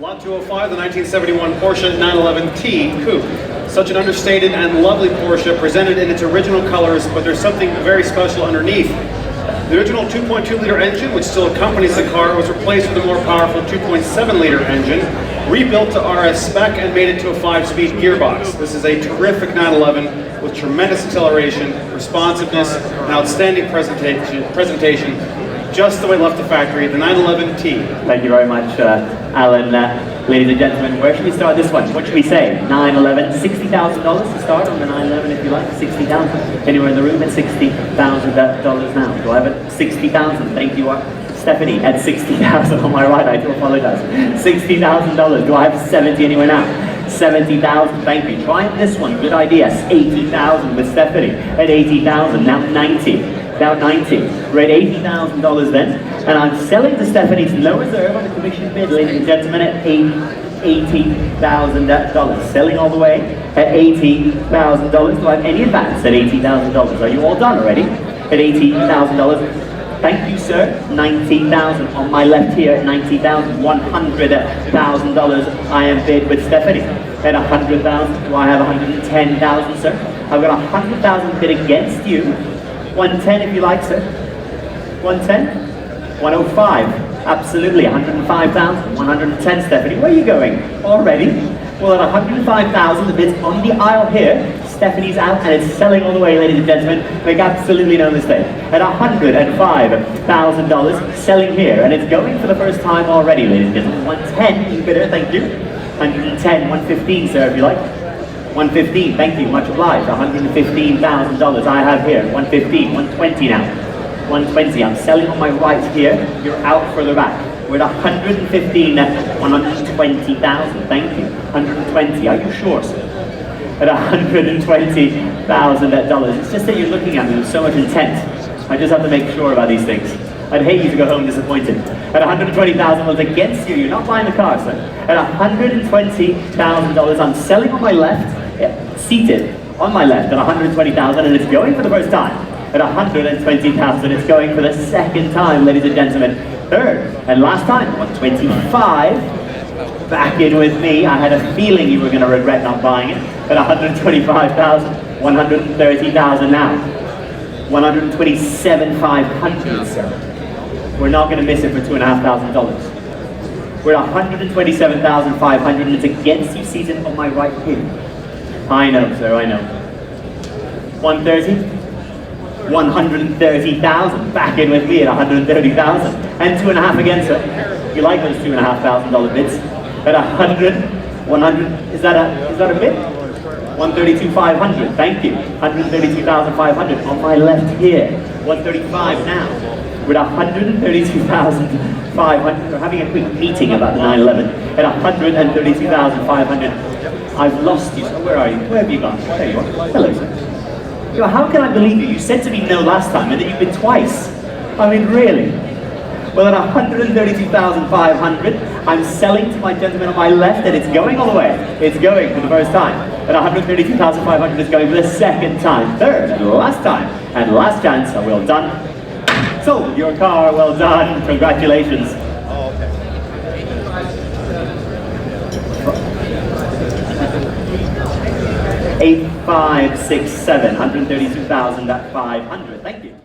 Lot 205, the 1971 Porsche 911 T Coupe. Such an understated and lovely Porsche, presented in its original colors, but there's something very special underneath. The original 2.2-liter engine, which still accompanies the car, was replaced with a more powerful 2.7-liter engine, rebuilt to RS spec and made it to a 5-speed gearbox. This is a terrific 911 with tremendous acceleration, responsiveness, and outstanding presentation, just the way it left the factory, the 911T. Thank you very much, Alan. Ladies and gentlemen, where should we start this one? What should we say? 911, $60,000 to start on the 911 if you like, 60,000. Anywhere in the room at $60,000 now. Do I have it? 60,000, thank you. Stephanie at 60,000 on my right, I do apologize. $60,000, do I have 70 anywhere now? 70,000, thank you. Try this one, good idea. 80,000 with Stephanie at 80,000, now 90. Now 90. We're at $80,000 then, and I'm selling to Stephanie's no reserve on the commission bid, ladies and gentlemen, at $80,000. Selling all the way at $80,000. Do I have any advance at $80,000? Are you all done already? At $80,000. Thank you, sir. 90,000 on my left here at 90,000. $100,000 I am bid with Stephanie at 100,000. Do I have 110,000, sir? I've got 100,000 bid against you. 110 if you like, sir. 110? 105. Absolutely. 105,000. 110, Stephanie. Where are you going? Already? Well, at 105,000, the bid's on the aisle here. Stephanie's out and it's selling all the way, ladies and gentlemen. Make absolutely no mistake. At $105,000, selling here. And it's going for the first time already, ladies and gentlemen. 110, you bidder, thank you. 110, 115, sir, if you like. 115, thank you, much obliged. $115,000 I have here. 115, 120 now. 120, I'm selling on my right here. You're out further back. We're at 115, 120,000, thank you. 120, are you sure, sir? At $120,000. It's just that you're looking at me with so much intent. I just have to make sure about these things. I'd hate you to go home disappointed. At $120,000 was against you. You're not buying the car, sir. At $120,000, I'm selling on my left, seated on my left at $120,000, and it's going for the first time. At $120,000, it's going for the second time, ladies and gentlemen. Third and last time, 125. Back in with me. I had a feeling you were going to regret not buying it. At $125,000, $130,000 now. $127,500, sir. We're not going to miss it for $2,500. We're at $127,500, and it's against you seated on my right here. I know, sir, I know. 130? 130,000. Back in with me at 130,000. And 2.5 again, sir. You like those $2,500 bids? At 100, 100, is that a bid? 132,500, thank you. 132,500 on my left here. 135 now. We're at 132,500. We're having a quick meeting about the 911. At 132,500. I've lost you. So where are you? Where have you gone? There you are. Hello, sir. You know, how can I believe you? You said to me no last time, and then you've been twice. I mean, really? Well, at 132,500, I'm selling to my gentleman on my left, and it's going all the way. It's going for the first time. At 132,500, it's going for the second time. Third and last time. And last chance, so well done. Sold your car, well done. Congratulations. Oh, okay. 8, 5, 6, 7, 132,500. Thank you.